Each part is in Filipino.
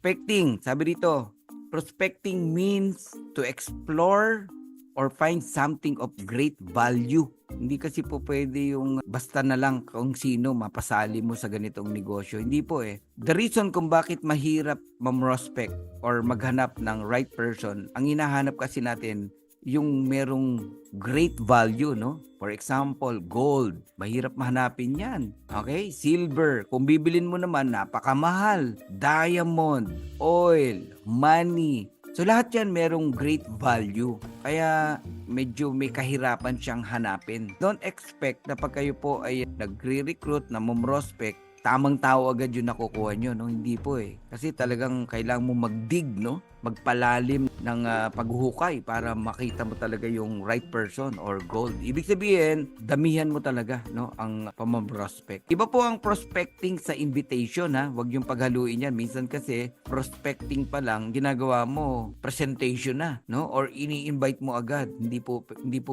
Prospecting, sabi dito, prospecting means to explore or find something of great value. Hindi kasi po pwede yung basta na lang kung sino mapasali mo sa ganitong negosyo. Hindi po eh. The reason kung bakit mahirap ma-prospect or maghanap ng right person, ang hinahanap kasi natin yung merong great value, no? For example, gold. Mahirap mahanapin yan. Okay? Silver. Kung bibilin mo naman, napakamahal. Diamond, oil, money. So lahat yan merong great value. Kaya medyo may kahirapan siyang hanapin. Don't expect na pag kayo po ay nagre-recruit na prospect, tamang tao agad yung nakukuha nyo, no? Hindi po eh. Kasi talagang kailangan mo mag-dig, no? Magpalalim ng paghuhukay para makita mo talaga yung right person or gold. Ibig sabihin, damihan mo talaga, no, ang pamamprospect. Iba po ang prospecting sa invitation, ha. Huwag yung paghaluin yan. Minsan kasi prospecting pa lang ginagawa mo presentation na, no, or ini-invite mo agad. Hindi po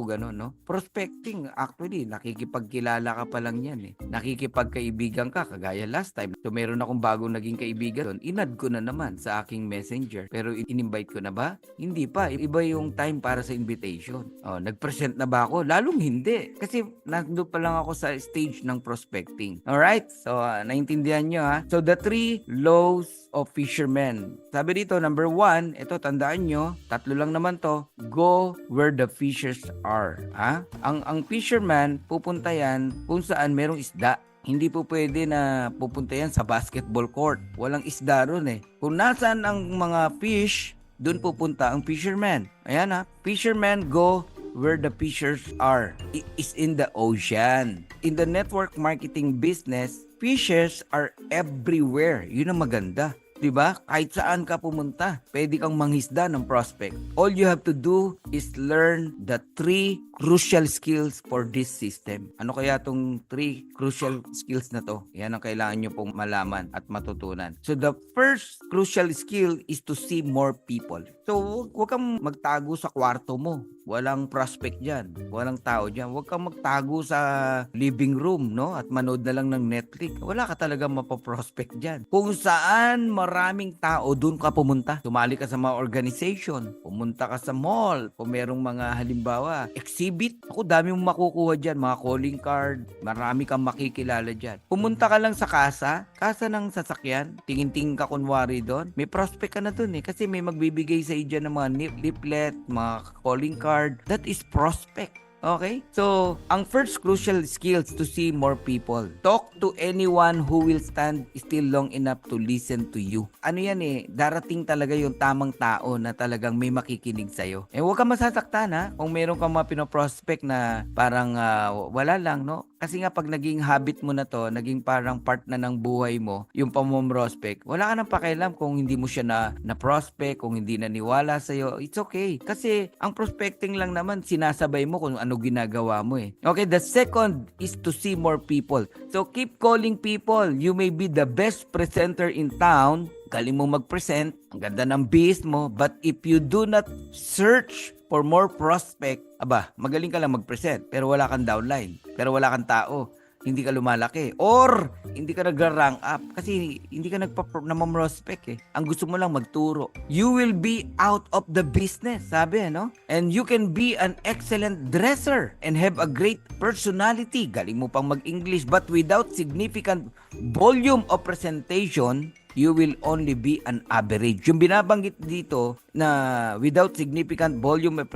ganoon, no. Prospecting actually nakikipagkilala ka pa lang yan eh. Nakikipagkaibigan ka kagaya last time. So meron akong bagong naging kaibigan doon. Inad ko na naman sa aking messenger. Pero in-invite ko na ba? Hindi pa. Iba yung time para sa invitation. Nag-present na ba ako? Lalong hindi. Kasi nandun pa lang ako sa stage ng prospecting. Alright? So, naintindihan nyo ha? So, the 3 laws of fishermen. Sabi dito, number 1, ito, tandaan nyo, 3 lang naman to, go where the fishers are. Ha? Ang fisherman, pupunta yan kung saan merong isda. Hindi po pwede na pupunta yan sa basketball court. Walang isda ron eh. Kung nasaan ang mga fish, doon pupunta ang fisherman. Ayan ha. Fishermen go where the fishers are. It is in the ocean. In the network marketing business, fishers are everywhere. Yun ang maganda. Diba? Kahit saan ka pumunta, pwede kang manghisda ng prospect. All you have to do is learn the 3 crucial skills for this system. Ano kaya tong 3 crucial skills na to? Yan ang kailangan nyo pong malaman at matutunan. So the first crucial skill is to see more people. So huwag kang magtago sa kwarto mo. Walang prospect dyan. Walang tao dyan. Huwag kang magtago sa living room, no? At manood na lang ng Netflix. Wala ka talaga mapaprospect dyan. Kung saan maraming tao, dun ka pumunta. Sumali ka sa mga organization. Pumunta ka sa mall. Kung merong mga halimbawa, exhibit. Ako, dami mong makukuha dyan. Mga calling card. Marami kang makikilala dyan. Pumunta ka lang sa kasa ng sasakyan. Tingin-tingin ka kunwari doon. May prospect ka na dun eh. Kasi may magbibigay sa iyo dyan ng mga leaflet, mga calling card. That is prospect. Okay? So, ang first crucial skills to see more people. Talk to anyone who will stand still long enough to listen to you. Ano yan eh, darating talaga yung tamang tao na talagang may makikinig sa'yo. Eh, huwag kang masasaktan ha, kung meron kang mga pinoprospect na parang wala lang, no? Kasi nga pag naging habit mo na to, naging parang part na ng buhay mo, yung pamomrospect, wala ka nang pakialam kung hindi mo siya na prospect, kung hindi naniwala sa'yo, it's okay. Kasi ang prospecting lang naman, sinasabay mo kung ano ginagawa mo eh. Okay, the second is to see more people. So keep calling people. You may be the best presenter in town, galing mo mag-present, ang ganda ng biz mo, but if you do not search for more prospect, magaling ka lang mag-present, pero wala kang downline, pero wala kang tao, hindi ka lumalaki, or hindi ka nag-rank up, kasi hindi ka nagpa-prospect eh. Ang gusto mo lang magturo. You will be out of the business, sabi no? And you can be an excellent dresser and have a great personality. Galing mo pang mag-English, but without significant volume of presentation, you will only be an average. Yung binabanggit dito na without significant volume of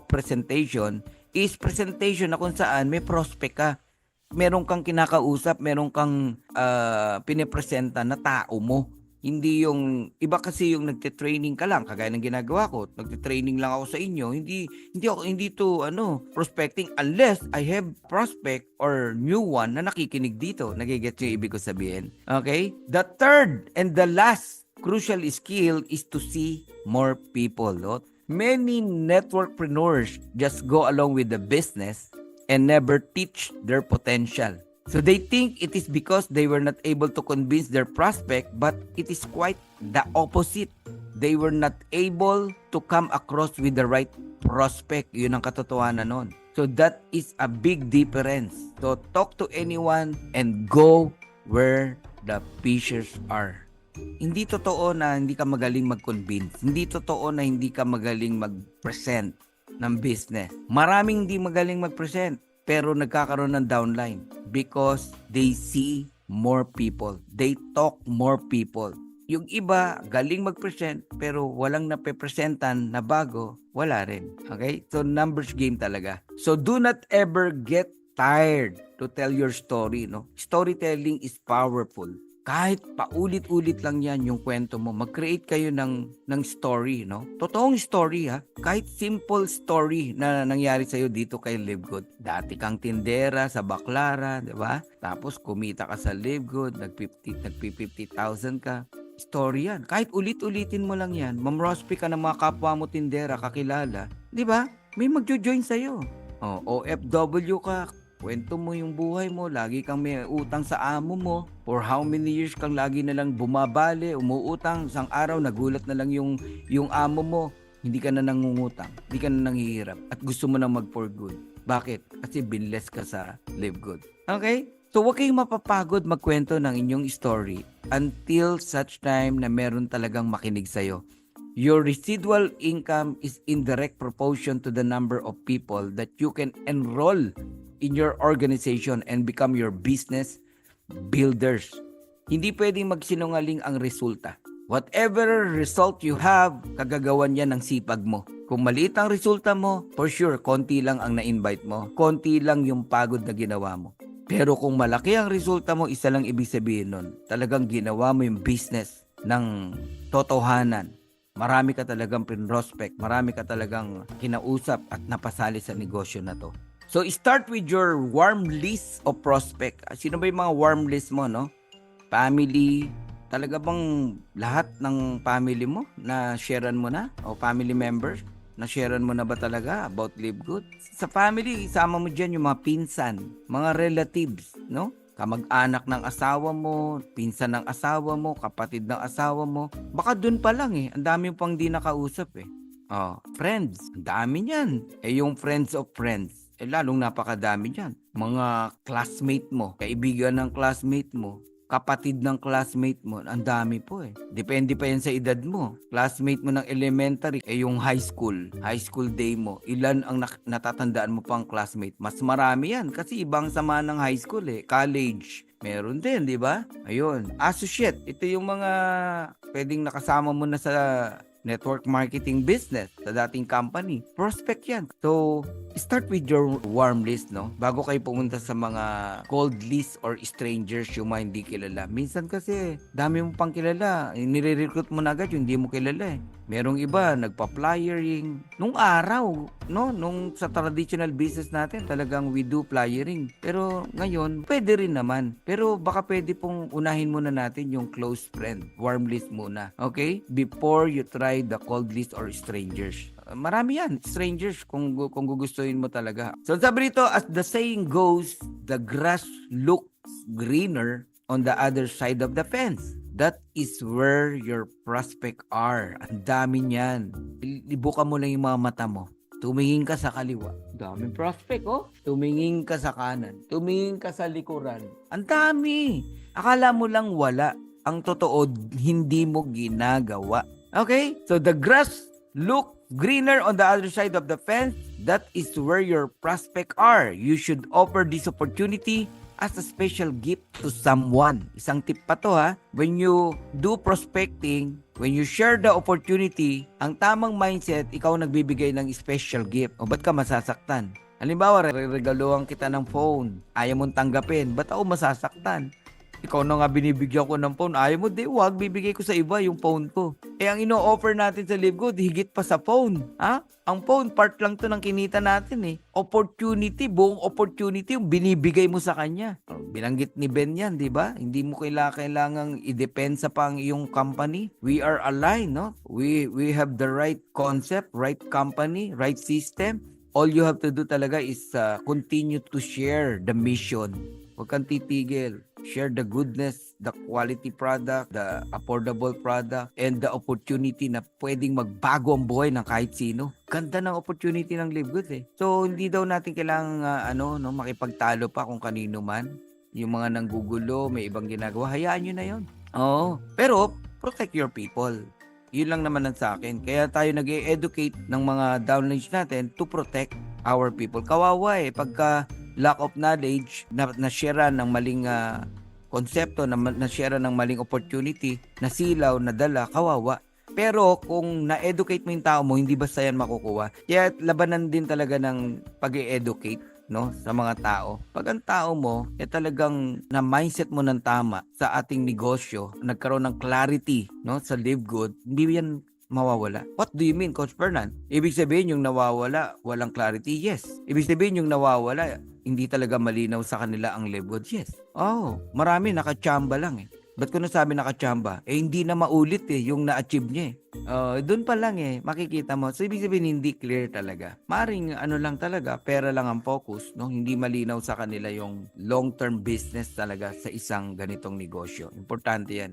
presentation is presentation na kung saan may prospect ka. Meron kang kinakausap, meron kang pinipresenta na tao mo. Hindi yung, iba kasi yung nagte-training ka lang, kagaya ng ginagawa ko, nagte-training lang ako sa inyo, hindi to prospecting unless I have prospect or new one na nakikinig dito. Nagigets yung ibig ko sabihin. Okay? The third and the last crucial skill is to see more people. No? Many networkpreneurs just go along with the business and never teach their potential. So they think it is because they were not able to convince their prospect, but it is quite the opposite. They were not able to come across with the right prospect. Yun ang katotohanan nun. So that is a big difference. So talk to anyone and go where the fishers are. Hindi totoo na hindi ka magaling mag-convince. Hindi totoo na hindi ka magaling mag-present ng business. Maraming hindi magaling mag-present pero nagkakaroon ng downline because they see more people. They talk more people. Yung iba, galing mag-present pero walang napepresentan na bago, wala rin. Okay? So, numbers game talaga. So, do not ever get tired to tell your story. No? Storytelling is powerful. Kahit paulit-ulit lang yan yung kwento mo, mag-create kayo ng story, no? Totoong story, ha? Kahit simple story na nangyari sa'yo dito kay Live Good. Dati kang tindera sa Baclara, di ba? Tapos kumita ka sa Live Good, nagpi-50,000 ka. Story yan. Kahit ulit-ulitin mo lang yan, mamrospe ka ng mga kapwa mo tindera, kakilala, di ba? May magjo-join sa'yo. OFW ka, kwento mo yung buhay mo, lagi kang may utang sa amo mo, for how many years kang lagi na lang bumabali, umuutang, isang araw nagulat na lang yung amo mo, hindi ka na nangungutang, hindi ka na nanghihirap, at gusto mo na mag-for good. Bakit? Kasi binless ka sa Live Good. Okay? So, huwag kayong mapapagod magkwento ng inyong story until such time na meron talagang makinig sa'yo. Your residual income is in direct proportion to the number of people that you can enroll in your organization and become your business builders. Hindi pwedeng magsinungaling ang resulta. Whatever result you have, kagagawan yan ng sipag mo. Kung maliit ang resulta mo, for sure, konti lang ang na-invite mo. Konti lang yung pagod na ginawa mo. Pero kung malaki ang resulta mo, isa lang ibig sabihin nun. Talagang ginawa mo yung business ng totohanan. Marami ka talagang pinrospect, marami ka talagang kinausap at napasali sa negosyo na to. So, start with your warm list of prospect. Sino ba yung mga warm list mo, no? Family, talaga bang lahat ng family mo na sharean mo na? O family members, na sharean mo na ba talaga about Live Good? Sa family, isama mo dyan yung mga pinsan, mga relatives, no? Kamag-anak ng asawa mo, pinsan ng asawa mo, kapatid ng asawa mo. Baka dun pa lang ang dami pang di nakausap friends, ang dami niyan. Yung friends of friends, lalong napakadami niyan. Mga classmate mo, kaibigan ng classmate mo, kapatid ng classmate mo, ang dami po Depende pa yan sa edad mo. Classmate mo ng elementary, yung high school day mo, ilan ang natatandaan mo pang classmate? Mas marami yan kasi ibang sama ng high school college. Meron din, di ba? Ayun, associate, ito yung mga pwedeng nakasama mo na sa network marketing business sa dating company. Prospect yan. So, start with your warm list, no? Bago kayo pumunta sa mga cold list or strangers, yung mga hindi kilala. Minsan kasi, dami mo pang kilala. Nire-recruit mo na agad yung hindi mo kilala Merong iba, nagpa-flyering. Nung araw, no? Nung sa traditional business natin, talagang we do flyering. Pero ngayon, pwede rin naman. Pero baka pwede pong unahin muna natin yung close friend. Warm list muna. Okay? Before you try the cold list or strangers. Marami yan, strangers, kung gugustuhin mo talaga. So sabi rito, as the saying goes, the grass looks greener on the other side of the fence. That is where your prospect are. Ang dami niyan. Ibuka mo lang yung mga mata mo. Tumingin ka sa kaliwa. Daming prospect, Tumingin ka sa kanan. Tumingin ka sa likuran. Ang dami. Akala mo lang wala. Ang totoo, hindi mo ginagawa. Okay? So the grass look greener on the other side of the fence. That is where your prospect are. You should offer this opportunity as a special gift to someone. Isang tip pa to When you do prospecting, when you share the opportunity, ang tamang mindset, ikaw nagbibigay ng special gift. O ba't ka masasaktan? Halimbawa, regaluhan kita ng phone. Ayaw mong tanggapin. Ba't ako masasaktan? Ikaw na nga binibigyan ko ng phone. Ayaw mo, wag, bibigay ko sa iba yung phone ko. Ang ino-offer natin sa Live Good, higit pa sa phone. Ang phone, part lang to ng kinita natin Opportunity, buong opportunity yung binibigay mo sa kanya. Binanggit ni Ben yan, di ba? Hindi mo kailangang i-depend sa pang iyong company. We are aligned, no? We have the right concept, right company, right system. All you have to do talaga is continue to share the mission. Huwag kang titigil. Share the goodness, the quality product, the affordable product, and the opportunity na pwedeng magbago ang buhay ng kahit sino. Ganda ng opportunity ng Live Good So, hindi daw natin kailangang makipagtalo pa kung kanino man. Yung mga nanggugulo, may ibang ginagawa, hayaan nyo na yon. Oo. Pero, protect your people. Yun lang naman ang sa akin. Kaya tayo nag-educate ng mga downlines natin to protect our people. Kawawa pagka lack of knowledge, na-share ng maling konsepto, na-share ng maling opportunity, nasilaw, nadala, kawawa. Pero kung na-educate mo yung tao mo, hindi basta yan makukuha. Kaya labanan din talaga ng pag-educate, no, sa mga tao. Pag ang tao mo talagang na mindset mo ng tama sa ating negosyo, nagkaroon ng clarity, no, sa Live Good, hindi yan mawawala. What do you mean, Coach Fernan? Ibig sabihin yung nawawala, walang clarity? Yes. Ibig sabihin yung nawawala, hindi talaga malinaw sa kanila ang Live Good? Yes. Oh, marami nakachamba lang Ba't ko nasabi nakachamba? Hindi na maulit yung na-achieve niya doon pa lang makikita mo. So, ibig sabihin, hindi clear talaga. Maring ano lang talaga, pera lang ang focus, no? Hindi malinaw sa kanila yung long-term business talaga sa isang ganitong negosyo. Importante yan